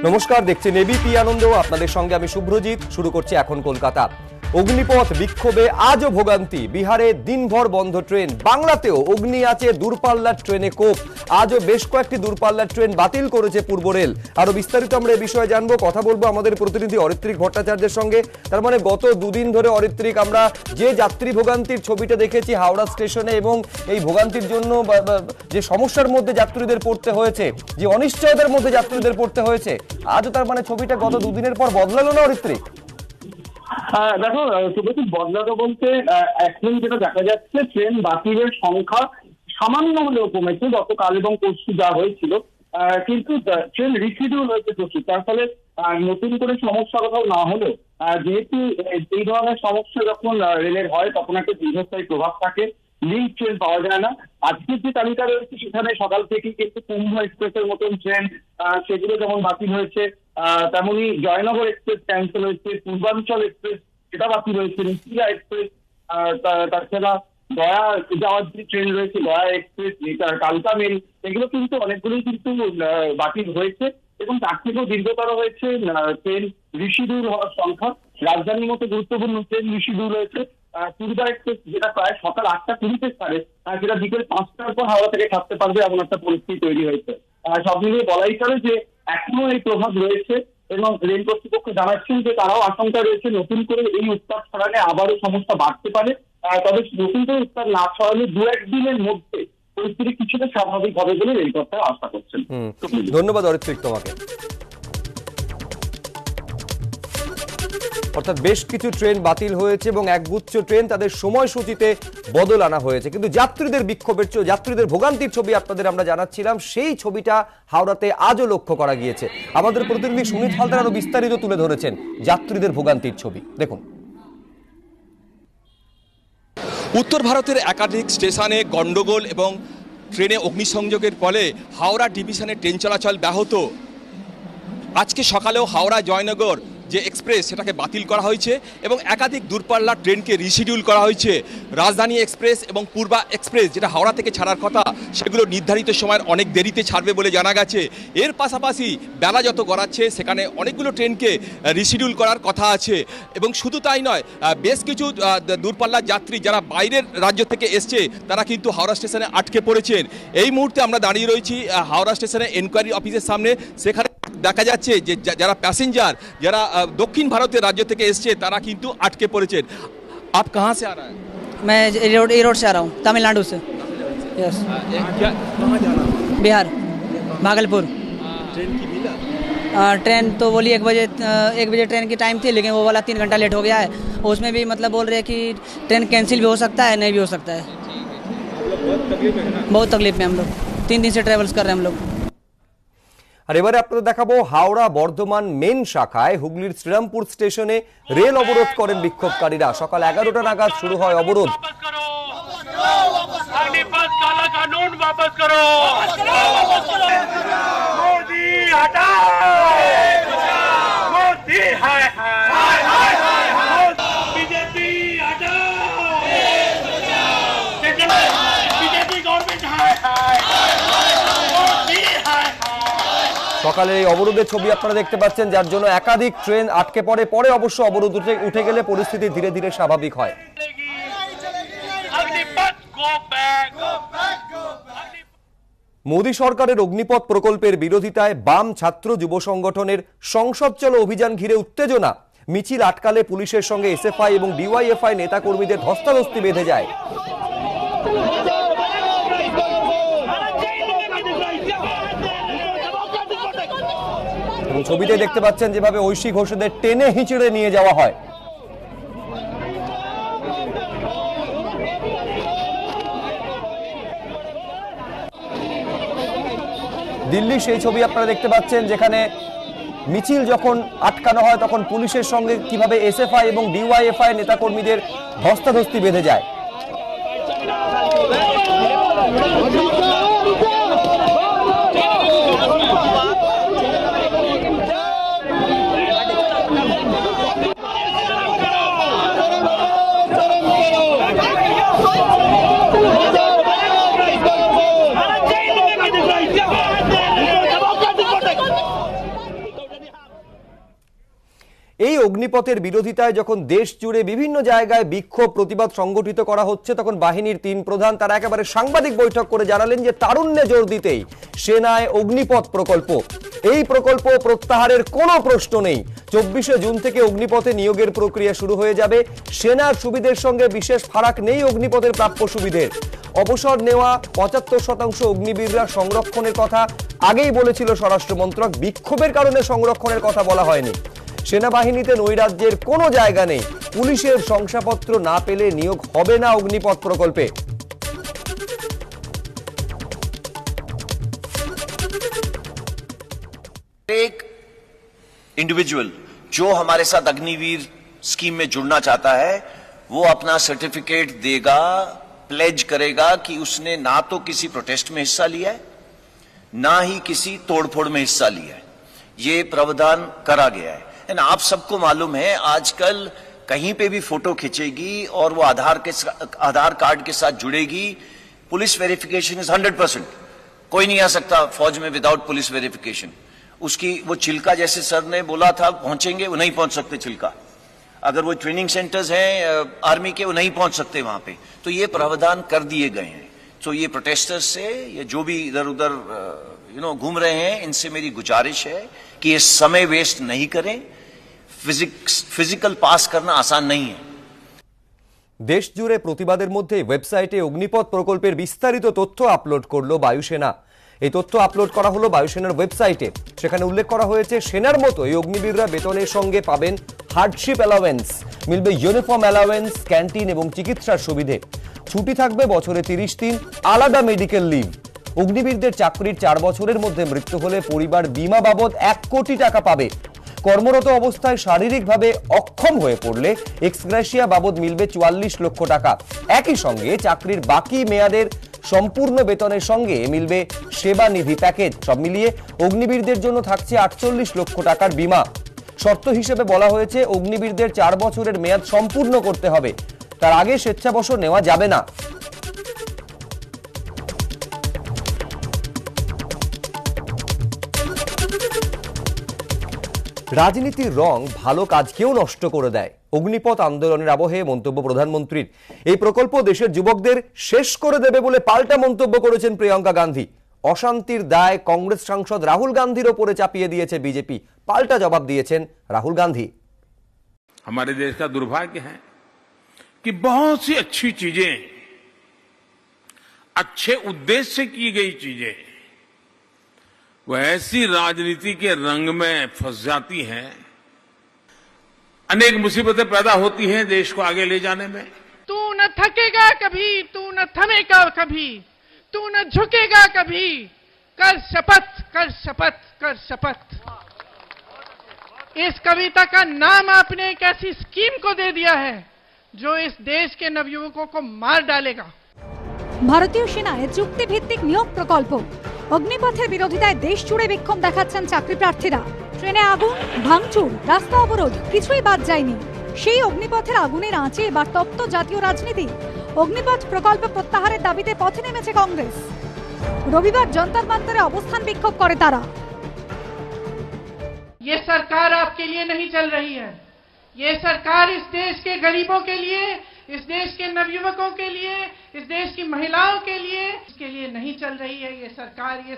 নমস্কার, দেখছেন এবিপি আনন্দ। আপনাদের সঙ্গে আমি শুভ্রজিৎ। শুরু করছি এখন কলকাতা। অগ্নিপথ বিক্ষোভে আজও ভোগান্তি। বিহারে দিনভর বন্ধ ট্রেন। বাংলাতেও অগ্নি আছে দূরপাল্লার ট্রেনে কোপ। আজও বেশ কয়েকটি দূরপাল্লার ট্রেন বাতিল করেছে পূর্ব রেল। আরো বিস্তারিত আমরা এই বিষয়ে জানবো, কথা বলবো আমাদের প্রতিনিধি অরিত্রিক ভট্টাচার্যের সঙ্গে। তার মানে গত দুদিন ধরে অরিত্রিক আমরা যে যাত্রী ভোগান্তির ছবিটা দেখেছি হাওড়া স্টেশনে, এবং এই ভোগান্তির জন্য যে সমস্যার মধ্যে যাত্রীদের পড়তে হয়েছে, যে অনিশ্চয়তার মধ্যে যাত্রীদের পড়তে হয়েছে, আজও তার মানে ছবিটা গত দুদিনের পর বদলালো না অরিত্রিক? দেখো, শুধু বদলাতে বলতে এখন যেটা দেখা যাচ্ছে, ট্রেন বাতিলের সংখ্যা সামান্য হলেও কমেছে গতকাল এবং পরশু যা হয়েছিল, কিন্তু ট্রেন রিশিডিউল হয়েছে প্রচুর। তার ফলে নতুন করে সমস্যা কোথাও না হলেও যেহেতু এই ধরনের সমস্যা যখন রেলের হয় তখন একটা দীর্ঘস্থায়ী প্রভাব থাকে, লিঙ্ক ট্রেন পাওয়া যায় না। আজকের যে তালিকা রয়েছে সেখানে সকাল থেকেই কিন্তু কুম্ভ এক্সপ্রেসের মতন ট্রেন সেগুলো যেমন বাতিল হয়েছে, তেমনি জয়নগর এক্সপ্রেস ক্যান্সেল হয়েছে, পূর্বাঞ্চল এক্সপ্রেস সেটা বাতিল হয়েছে, ঋষিরা এক্সপ্রেস, তাছাড়া গয়া যাওয়ার যে ট্রেন রয়েছে গয়া এক্সপ্রেস, কালকা মেল, এগুলো কিন্তু অনেকগুলোই কিন্তু বাতিল হয়েছে। এবং তার থেকেও দীর্ঘতর হয়েছে ট্রেন রিশিডিউল হওয়ার সংখ্যা। রাজধানীর মতো গুরুত্বপূর্ণ ট্রেন রিশিডিউল হয়েছে। পূর্বা এক্সপ্রেস যেটা প্রায় সকাল 8:20 ছাড়ে, সেটা বিকেল 5টার পর হাওড়া থেকে ছাড়তে পারবে, এমন একটা পরিস্থিতি তৈরি হয়েছে। সব মিলিয়ে বলাই চলে যে এখনো এই প্রভাব রয়েছে, এবং রেল কর্তৃপক্ষ জানাচ্ছেন যে তারাও আশঙ্কা রয়েছে নতুন করে এই উত্তাপ ছড়ালে আবারও সমস্যা বাড়তে পারে। তবে নতুন করে উত্তাপ না ছড়ালে 2-1 দিনের মধ্যে পরিস্থিতি কিছুটা স্বাভাবিক হবে বলে রেল কর্তারা আশা করছেন। ধন্যবাদ অরিত্রিক তোমাকে। অর্থাৎ বেশ কিছু ট্রেন বাতিল হয়েছে এবং একগুচ্ছ ট্রেন তাদের সময়সূচিতে বদল আনা হয়েছে, কিন্তু যাত্রীদের বিক্ষোভের যাত্রীদের ভোগান্তির ছবি আপনাদের আমরা জানাচ্ছিলাম, সেই ছবিটা হাওড়াতে আজও লক্ষ্য করা গিয়েছে। আমাদের প্রতিনিধি সুমিত হালদার আরো বিস্তারিত তুলে ধরেছেন যাত্রীদের ভোগান্তির ছবি, দেখুন। উত্তর ভারতের একাধিক স্টেশনে গন্ডগোল এবং ট্রেনে অগ্নিসংযোগের ফলে হাওড়া ডিভিশনে ট্রেন চলাচল ব্যাহত। আজকে সকালেও হাওড়া জয়নগর যে এক্সপ্রেস সেটাকে বাতিল করা হয়েছে এবং একাধিক দূরপাল্লার ট্রেনকে রিশিডিউল করা হয়েছে। রাজধানী এক্সপ্রেস এবং পূর্বা এক্সপ্রেস যেটা হাওড়া থেকে ছাড়ার কথা, সেগুলো নির্ধারিত সময়ের অনেক দেরিতে ছাড়বে বলে জানা গেছে। এর পাশাপাশি বেলা যত গড়াচ্ছে সেখানে অনেকগুলো ট্রেনকে রিশিডিউল করার কথা আছে। এবং শুধু তাই নয়, বেশ কিছু দূরপাল্লার যাত্রী যারা বাইরের রাজ্য থেকে এসছে তারা কিন্তু হাওড়া স্টেশনে আটকে পড়েছেন। এই মুহূর্তে আমরা দাঁড়িয়ে রয়েছি হাওড়া স্টেশনে এনকোয়ারি অফিসের সামনে। সেখানে দেখা যাচ্ছে যে যারা প্যাসেঞ্জার, যারা দক্ষিণ ভারতের রাজ্য থেকে এসছে তারা কিন্তু আটকে পড়েছেন। आप कहाँ से आ रहा है? मैं ए रोड से आ रहा हूँ, तमिलनाडु से। यस। कहाँ जाना? बिहार, भागलपुर। ट्रेन की मिला? ट्रेन तो बोली 1 बजे ट्रेन की टाइम थी, लेकिन वो वाला 3 घंटा लेट हो गया है। उसमें भी मतलब बोल रहे हैं कि ट्रेन कैंसिल भी हो सकता है, नहीं भी हो सकता है। बहुत तकलीफ में हम लोग 3 दिन से ट्रेवल्स कर रहे हैं हम लोग। আর এবারে আপনাদের দেখাবো হাওড়া বর্ধমান মেন শাখায় হুগলির শ্রীরামপুর স্টেশনে রেল অবরোধ করেন বিক্ষোভকারীরা। সকাল 11টা নাগাদ শুরু হয় অবরোধ। সকালে এই অবরোধের ছবি আপনারা দেখতে পাচ্ছেন, যার জন্য একাধিক ট্রেন আটকে পড়ে। পরে অবশ্য অবরোধ উঠে গেলে পরিস্থিতি ধীরে ধীরে স্বাভাবিক হয়। মোদী সরকারের অগ্নিপথ প্রকল্পের বিরোধিতায় বাম ছাত্র যুব সংগঠনের সংসদ চলো অভিযান ঘিরে উত্তেজনা। মিছিল আটকালে পুলিশের সঙ্গে এসএফআই এবং ডিওয়াইএফআই নেতাকর্মীদের ধস্তাধস্তি বেঁধে যায়। ছবিতে দেখতে পাচ্ছেন যেভাবে ঐশী ঘোষদের টেনে হিঁচড়ে নিয়ে যাওয়া হয়। দিল্লি সেই ছবি আপনারা দেখতে পাচ্ছেন, যেখানে মিছিল যখন আটকানো হয় তখন পুলিশের সঙ্গে কিভাবে এসএফআই এবং ডিওয়াইএফআই নেতাকর্মীদের ধস্তাধস্তি বেঁধে যায়। অগ্নিপথের বিরোধিতায় যখন দেশ জুড়ে বিভিন্ন জায়গায় বিক্ষোভ প্রতিবাদ সংগঠিত করা হচ্ছে, তখন বাহিনীর 3 প্রধান তারা একেবারে সাংবাদিক বৈঠক করে জানালেন যে তারুণ্যে জোর দিতেই সেনায় অগ্নিপথ প্রকল্প, এই প্রকল্প প্রত্যাহারের কোনো প্রশ্ন নেই। 24শে জুন থেকে অগ্নিপথে নিয়োগের প্রক্রিয়া শুরু হয়ে যাবে। সেনার সুবিধের সঙ্গে বিশেষ ফারাক নেই অগ্নিপথের প্রাপ্য সুবিধের। অবসর নেওয়া 75% অগ্নিবীররা সংরক্ষণের কথা আগেই বলেছিল স্বরাষ্ট্র মন্ত্রক, বিক্ষোভের কারণে সংরক্ষণের কথা বলা হয়নি। সেনাবাহিনীতে নৈরাজ্যের কোনো জায়গা নেই। পুলিশের শংসাপত্র না পেলে নিয়োগ হবে না অগ্নিপথ প্রকল্পে। एक इंडिविजुअल जो हमारे साथ अग्निवीर स्कीम में जुड़ना चाहता है वो अपना सर्टिफिकेट देगा, प्लेज करेगा कि उसने ना तो किसी प्रोटेस्ट में हिस्सा लिया है ना ही किसी तोड़फोड़ में हिस्सा लिया है। ये प्रावधान करा गया है। एंड आप सबको मालूम है आजकल कहीं पे भी फोटो खींचेगी और वो आधार कार्ड के साथ जुड़ेगी। Police verification is 100%। कोई नहीं आ सकता फौज में विदाउट पुलिस वेरिफिकेशन। उसकी वो चिल्का जैसे सर ने बोला था पहुंचेंगे, वो नहीं पहुंच सकते चिल्का। अगर वो ट्रेनिंग सेंटर्स हैं आर्मी के, वो नहीं पहुंच सकते वहां पे। तो ये प्रावधान कर दिए गए हैं। तो ये प्रोटेस्टर्स से ये जो भी इधर उधर घूम रहे हैं, इनसे मेरी गुजारिश है कि ये समय वेस्ट नहीं करें। फिजिकल पास करना आसान नहीं है। দেশ জুড়ে প্রতিবাদের মধ্যে ওয়েবসাইটে অগ্নিপথ প্রকল্পের বিস্তারিত তথ্য আপলোড করলো বায়ুসেনা। এই তথ্য আপলোড করা হলো বায়ুসেনার ওয়েবসাইটে। সেখানে উল্লেখ করা হয়েছে সেনার মতো এই অগ্নিবীররা বেতনের সঙ্গে পাবেন হার্ডশিপ অ্যালাওয়েন্স, মিলবে ইউনিফর্ম অ্যালাওয়েন্স, ক্যান্টিন এবং চিকিৎসার সুবিধে। ছুটি থাকবে বছরে 30 দিন, আলাদা মেডিকেল লিভ। অগ্নিবীরদের চাকরির 4 বছরের মধ্যে মৃত্যু হলে পরিবার বীমা বাবদ 1 কোটি টাকা পাবে। কর্মরত অবস্থায় শারীরিকভাবে অক্ষম হয়ে পড়লে এক্সগ্রেশিয়া বাবদ মিলবে 44 লক্ষ টাকা। একই সঙ্গে চাকরির বাকি মেয়াদের সম্পূর্ণ বেতনের সঙ্গে মিলবে সেবা নিধি প্যাকেজ। সব মিলিয়ে অগ্নিবীরদের জন্য থাকছে 48 লক্ষ টাকার বীমা। শর্ত হিসেবে বলা হয়েছে অগ্নিবীরদের 4 বছরের মেয়াদ সম্পূর্ণ করতে হবে, তার আগে স্বেচ্ছাবসর নেওয়া যাবে না। রাজনীতির রং ভালো কাজকেও নষ্ট করে দেয়। অগ্নিপথ আন্দোলনের আবহে মন্তব্য প্রধানমন্ত্রীর। এই প্রকল্প দেশের যুবকদের শেষ করে দেবে বলে পাল্টা মন্তব্য করেছেন প্রিয়াঙ্কা গান্ধী। অশান্তির দায় কংগ্রেস সাংসদ রাহুল গান্ধীর ওপরে চাপিয়ে দিয়েছে বিজেপি। পাল্টা জবাব দিয়েছেন রাহুল গান্ধী। हमारे देश का दुर्भाग्य है कि बहुत सी अच्छी चीजें, अच्छे उद्देश्य से की गई चीजें वो ऐसी राजनीति के रंग में फंस जाती हैं, अनेक मुसीबतें पैदा होती हैं देश को आगे ले जाने में। तू न थकेगा कभी, तू न थमेगा कभी, तू न झुकेगा कभी, कर शपथ, कर शपथ, कर शपथ। इस कविता का नाम आपने एक ऐसी स्कीम को दे दिया है जो इस देश के नवयुवकों को मार डालेगा। ভারতীয় সেনায় চুক্তিভিত্তিক নিয়োগ প্রকল্প। অগ্নিপথের বিরোধিতায় দেশ জুড়ে বিক্ষোভ দেখাচ্ছেন চাকরি প্রার্থীরা। ট্রেনে আগুন, ভাঙচুর, রাস্তা অবরোধ কিছুই বাদ যায়নি। সেই অগ্নিপথের আগুনের আঁচে এবার তপ্ত জাতীয় রাজনীতি। অগ্নিপথ প্রকল্প প্রত্যাহারের দাবিতে পথে নেমেছে কংগ্রেস। রবিবার জন্তর মন্তরে অবস্থান বিক্ষোভ করে তারা। ये सरकार आपके लिए नहीं चल रही है। ये सरकार इस देश के गरीबों के लिए, इस देश के नवयुवकों के लिए, इस देश की महिलाओं के लिए, इसके लिए नहीं चल रही है। ये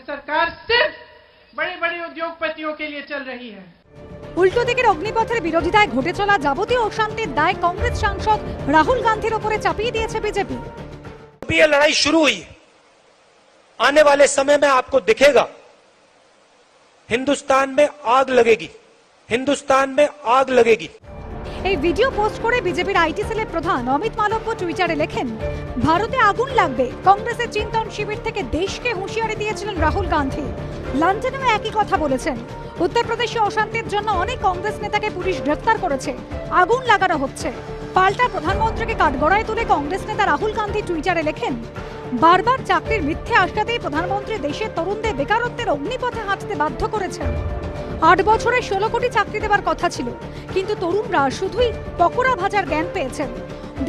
सरकार सिर्फ बड़े बड़े उद्योगपतियों के लिए चल रही है। উল্টো দিকের অগ্নিপথের বিরোধিতায় ঘটে চলা যাবতীয় অশান্তির দায় কংগ্রেস সাংসদ রাহুল গান্ধীর উপরে চাপিয়ে দিয়েছে বিজেপি। ये लड़ाई शुरू हुई, आने वाले समय में आपको दिखेगा हिंदुस्तान में आग लगेगी, हिंदुस्तान में आग लगेगी। এই ভিডিও পোস্ট করে বিজেপির আইটি সেলের প্রধান অমিত মালব্য টুইটারে লেখেন, ভারতে আগুন লাগবে। কংগ্রেসের চিন্তন শিবির থেকে দেশকে হুঁশিয়ারি দিয়েছিলেন রাহুল গান্ধী। লন্ডনেও একই কথা বলেছেন। উত্তরপ্রদেশে অশান্তির জন্য অনেক কংগ্রেস নেতাকে পুলিশ গ্রেফতার করেছে, আগুন লাগানো হচ্ছে। পাল্টা প্রধানমন্ত্রীকে কাঠগড়ায় তুলে কংগ্রেস নেতা রাহুল গান্ধী টুইটারে লেখেন, বারবার চাকরির মিথ্যে আশ্বাতেই প্রধানমন্ত্রী দেশের তরুণদের বেকারত্বের অগ্নিপথে হাঁটতে বাধ্য করেছেন। 8 বছরে 16 কোটি চাকরি দেওয়ার কথা ছিল, কিন্তু তরুণরা শুধুই পকোড়া ভাজার জ্ঞান পেয়েছেন।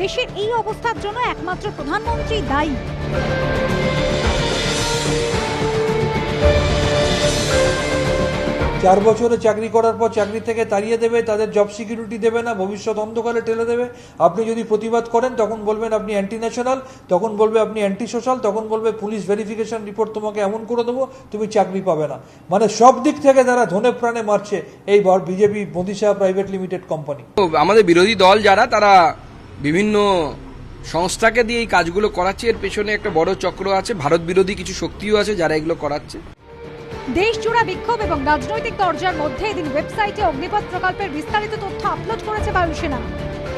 দেশের এই অবস্থার জন্য একমাত্র প্রধানমন্ত্রী দায়ী। 4 বছরে চাকরি করার পর চাকরি থেকে তাড়িয়ে দেবে, তাদের জব সিকিউরিটি দেবে না, ভবিষ্যৎ অন্ধকারে ঠেলে দেবে। আপনি যদি প্রতিবাদ করেন তখন বলবেন আপনি অ্যান্টি ন্যাশনাল, তখন বলবে আপনি অ্যান্টি সোশ্যাল, তখন বলবে পুলিশ ভেরিফিকেশন রিপোর্ট তোমাকে এমন করে দেবো তুমি চাকরি পাবে না। মানে সব দিক থেকে তারা ধনে প্রাণে মারছে এই BJP Modi Shah private limited company. আমাদের বিরোধী দল যারা, তারা বিভিন্ন সংস্থাকে দিয়ে এই কাজগুলো করাচ্ছে, এর পেছনে একটা বড় চক্র আছে, ভারত বিরোধী কিছু শক্তিও আছে যারা এগুলো করাচ্ছে। দেশজোড়া বিক্ষোভ এবং রাজনৈতিক দরজার মধ্যে এদিন ওয়েবসাইটে অগ্নিপথ প্রকল্পের বিস্তারিত তথ্য আপলোড করেছে বায়ুসেনা।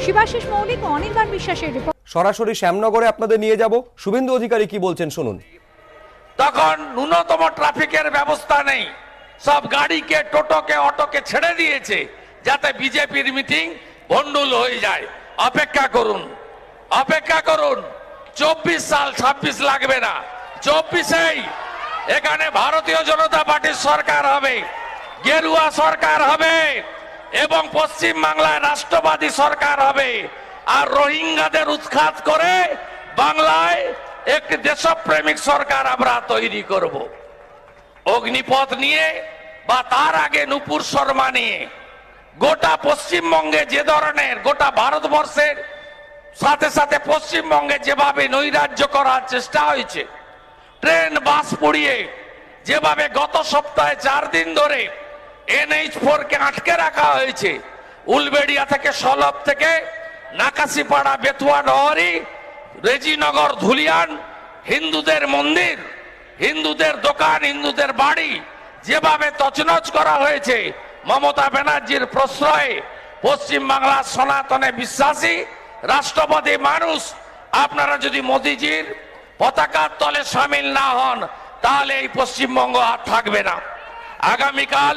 শিবাশিস মৌলিক ও অনির্বাণ বিশ্বাসের রিপোর্ট। সরাসরি শ্যামনগরে আপনাদের নিয়ে যাব, শুভেন্দু অধিকারী কি বলছেন শুনুন। তখন ন্যূনতম ট্রাফিকের ব্যবস্থা নেই, সব গাড়িকে, টোটোকে, অটোকে ছেড়ে দিয়েছে যাতে বিজেপির মিটিং ভন্ডুল হয়ে যায়। অপেক্ষা করুন, অপেক্ষা করুন, 24 সাল 26 লাগবে না, 24-এই এখানে ভারতীয় জনতা পার্টির সরকার হবে, গেরুয়া সরকার হবে এবং পশ্চিম বাংলায় রাষ্ট্রবাদী সরকার হবে। আর রোহিঙ্গাদের উৎখাত করে বাংলায় একটি দেশপ্রেমিক সরকার আমরা তৈরি করব। অগ্নিপথ নিয়ে বা তার আগে নুপুর শর্মা নিয়ে গোটা পশ্চিমবঙ্গে যে ধরনের, গোটা ভারতবর্ষের সাথে সাথে পশ্চিমবঙ্গে যেভাবে নৈরাজ্য করার চেষ্টা হয়েছে, ট্রেন বাস পুড়িয়ে যেভাবে গত সপ্তাহে 4 দিন ধরে NH4 কে আটকে রাখা হয়েছে, উলবেড়িয়া থেকে, সলভ থেকে, নাকাশিপাড়া, বেতুয়া, নহরি, রেজিনগর, ধুলিয়ান, হিন্দুদের মন্দির, হিন্দুদের দোকান, হিন্দুদের বাড়ি যেভাবে তছনছ করা হয়েছে, মমতা ব্যানার্জির প্রশ্রয়ে পশ্চিম বাংলার সনাতনে বিশ্বাসী রাষ্ট্রবাদী মানুষ আপনারা যদি মোদিজির পতাকার তলে সামিল না হন তাহলে এই পশ্চিমবঙ্গ আর থাকবে না। আগামীকাল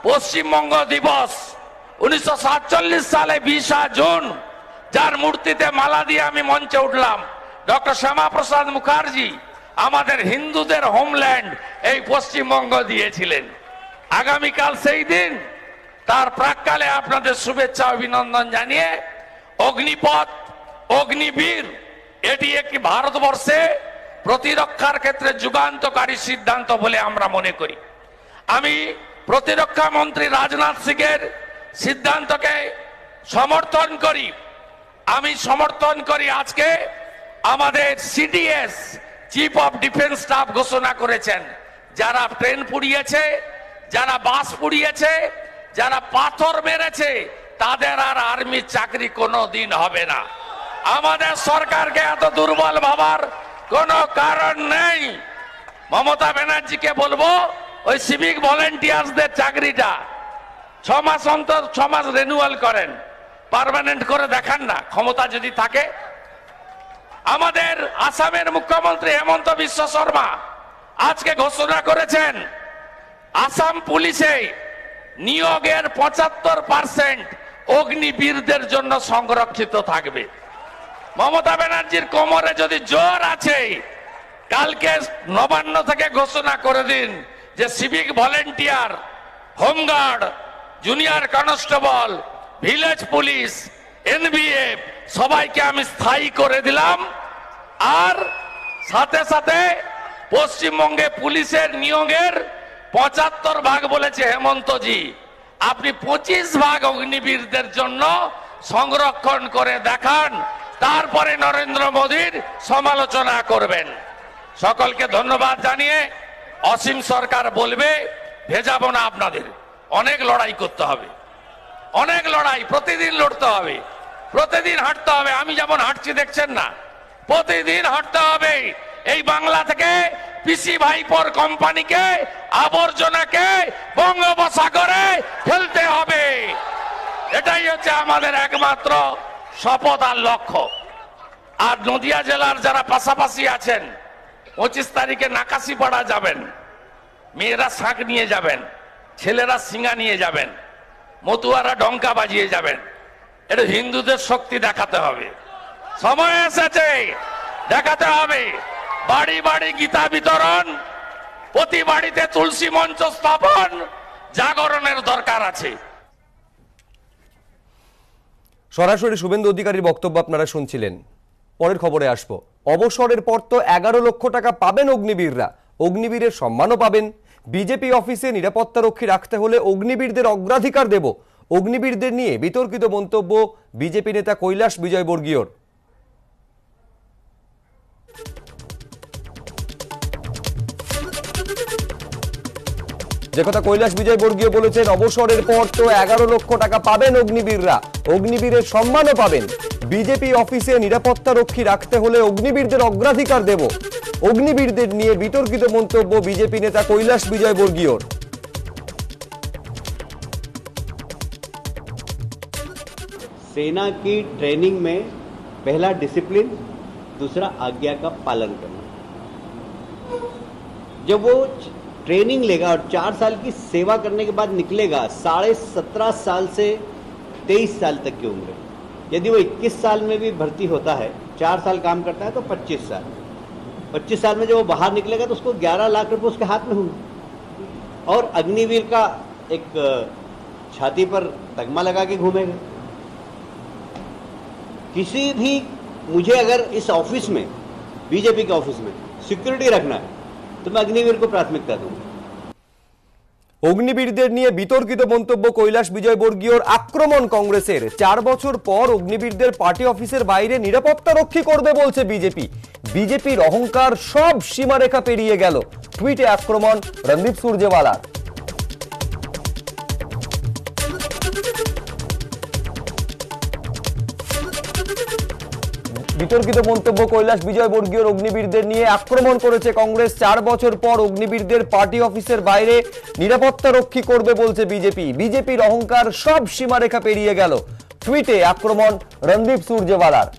পশ্চিমবঙ্গ দিবস, 1947 সালে 20 জুন, যার মূর্তিতে মালা দিয়ে আমি মঞ্চে উঠলাম, ডক্টর শ্যামাপ্রসাদ মুখার্জি আমাদের হিন্দুদের হোমল্যান্ড এই পশ্চিমবঙ্গ দিয়েছিলেন। আগামীকাল সেই দিন, তার প্রাক্কালে আপনাদের শুভেচ্ছা অভিনন্দন জানিয়ে অগ্নিপথ, অগ্নিবীর এটি একটি ভারতবর্ষে প্রতিরক্ষার ক্ষেত্রে যুগান্তকারী সিদ্ধান্ত বলে আমরা মনে করি। আমি প্রতিরক্ষা মন্ত্রী রাজনাথ সিংয়ের সিদ্ধান্তকে সমর্থন করি। আমি সমর্থন করি আজকে আমাদের CDS chief of defence staff ঘোষণা করেছেন, যারা ট্রেন পুড়িয়েছে, যারা বাস পুড়িয়েছে, যারা পাথর মেরেছে, তাদের আর আর্মির চাকরি কোনোদিন হবে না। আমাদের সরকারকে এত দুর্বল ভাবার কোনো কারণ নেই। মমতা ব্যানার্জিকে বলবো ওই সিভিক ভলেন্টিয়ার্সদের চাকরিটা 6 মাস অন্তর 6 মাস রিনিউয়াল করেন, পার্মানেন্ট করে দেখান না, ক্ষমতা যদি থাকে। আমাদের আসামের মুখ্যমন্ত্রী হেমন্ত বিশ্ব শর্মা আজকে ঘোষণা করেছেন আসাম পুলিশে নিয়োগের 75% অগ্নিবীরদের জন্য সংরক্ষিত থাকবে। মমতা ব্যানার্জির কোমরে যদি জোর আছে, কালকে নবান্ন থেকে ঘোষণা করে দিন যে civic volunteer, home guard, junior constable, village police, NBF সবাইকে আমি স্থায়ী করে দিলাম। আর সাথে সাথে পশ্চিমবঙ্গে পুলিশের নিয়োগের 75% বলেছে হেমন্তজি, আপনি 25% অগ্নিবীরদের জন্য সংরক্ষণ করে দেখান, তারপরে নরেন্দ্র মোদীর সমালোচনা করবেন। সকলকে ধন্যবাদ জানিয়ে অসীম সরকার বলবে ভেজাবো না আপনাদের, অনেক লড়াই করতে হবে, অনেক লড়াই প্রতিদিন লড়তে হবে, প্রতিদিন হাঁটতে হবে। আমি যেমন হাঁটছি দেখছেন না, প্রতিদিন হাঁটতে হবে। এই বাংলা থেকে পিসি ভাইপোর কোম্পানিকে, আবর্জনাকে বঙ্গোপসাগরে ফেলতে হবে। এটাই হচ্ছে আমাদের একমাত্র শপথ আর লক্ষ্য। আর নদিয়া জেলার যারা পাশাপাশি আছেন, 25 তারিখে নাকাশিপাড়া যাবেন, মেয়েরা শাঁখ নিয়ে যাবেন, ছেলেরা সিঙ্গা নিয়ে যাবেন, মতুয়ারা ডঙ্কা বাজিয়ে যাবেন। এটা হিন্দুদের শক্তি দেখাতে হবে, সময় এসেছে দেখাতে হবে। বাড়ি বাড়ি গীতা বিতরণ, প্রতি বাড়িতে তুলসী মঞ্চ স্থাপন, জাগরণের দরকার আছে। সরাসরি শুভেন্দু অধিকারীর বক্তব্য আপনারা শুনছিলেন। পরের খবরে আসবো। অবসরের পর তো 11 লক্ষ টাকা পাবেন অগ্নিবীররা, অগ্নিবীরের সম্মানও পাবেন, বিজেপি অফিসে নিরাপত্তারক্ষী রাখতে হলে অগ্নিবীরদের অগ্রাধিকার দেব। অগ্নিবীরদের নিয়ে বিতর্কিত মন্তব্য বিজেপি নেতা কৈলাস বিজয়বর্গীয়র। যে কথা কৈলাস বিজয়বর্গীয় বলেছেন, অবসরের পর তো 11 লক্ষ টাকা পাবেন অগ্নিবীররা, অগ্নিবীরের সম্মানও পাবেন। বিজেপি অফিসে নিরাপত্তারক্ষী রাখতে হলে অগ্নিবীরদের অগ্রাধিকার দেব। অগ্নিবীরদের নিয়ে বিতর্কিত মন্তব্য বিজেপি নেতা কৈলাস বিজয়বর্গীয়র। सेना की ट्रेनिंग में पहला डिसिप्लिन, दूसरा आज्ञा का पालन करना। जब वो ट्रेनिंग लेगा और 4 साल की सेवा करने के बाद निकलेगा, 17.5 साल से 23 साल तक की उम्र। यदि वो 21 साल में भी भर्ती होता है, 4 साल काम करता है तो 25 साल। 25 साल में जब वो बाहर निकलेगा तो उसको 11 लाख रुपए उसके हाथ में होंगे और अग्निवीर का एक छाती पर तगमा लगा के घूमेगा। किसी भी मुझे अगर इस ऑफिस में, बीजेपी के ऑफिस में सिक्योरिटी रखना है तो मैं अग्निवीर को प्राथमिकता दूंगा। অগ্নিবীরদের নিয়ে বিতর্কিত মন্তব্য কৈলাস বিজয়বর্গীয়র। আক্রমণ কংগ্রেসের। 4 বছর পর অগ্নিবীরদের পার্টি অফিসের বাইরে নিরাপত্তা রক্ষী করবে বলছে বিজেপি। বিজেপির অহংকার সব সীমারেখা পেরিয়ে গেল। টুইটে আক্রমণ রণদীপ সুরজেওয়ালার। বিতর্কিত মন্তব্য কৈলাস বিজয়বর্গীয়র। অগ্নিবীরদের নিয়ে আক্রমণ করেছে কংগ্রেস। 4 বছর পর অগ্নিবীরদের পার্টি অফিসের বাইরে নিরাপত্তা রক্ষী করবে বলছে বিজেপি। বিজেপির অহংকার সব সীমারেখা পেরিয়ে গেল। টুইটে আক্রমণ রণদীপ সুরজেওয়ালার।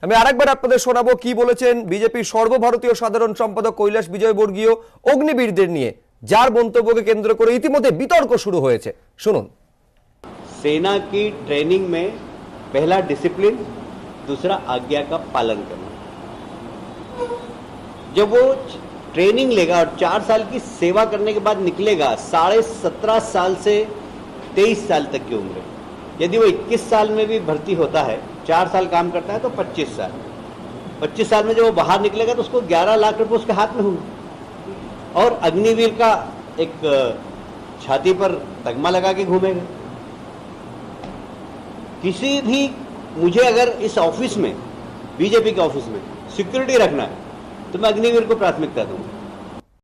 আমি আরেকবার আপনাদের শোনাবো কি বলেছেন বিজেপির সর্বভারতীয় সাধারণ সম্পাদক কৈলাস বিজয়বর্গীয় অগ্নিবীরদের নিয়ে, যার মন্তব্যকে কেন্দ্র করে ইতিমধ্যে বিতর্ক শুরু হয়েছে। শুনুন। सेना की ट्रेनिंग में पहला डिसिप्लिन, दूसरा आज्ञा का पालन करना। जब वो ट्रेनिंग लेगा और 4 साल की सेवा करने के बाद निकलेगा, 17.5 साल से 23 साल तक की उम्र। यदि वो 21 साल में भी भर्ती होता है, 4 साल काम करता है तो 25 साल। 25 साल में जब वो बाहर निकलेगा तो उसको 11 लाख रुपए उसके हाथ में होंगे और अग्निवीर का एक छाती पर तगमा लगा के घूमेगा। किसी भी मुझे अगर इस ऑफिस में, बीजेपी के ऑफिस में सिक्योरिटी रखना है तो मैं अग्निवीर को प्राथमिकता दूंगा।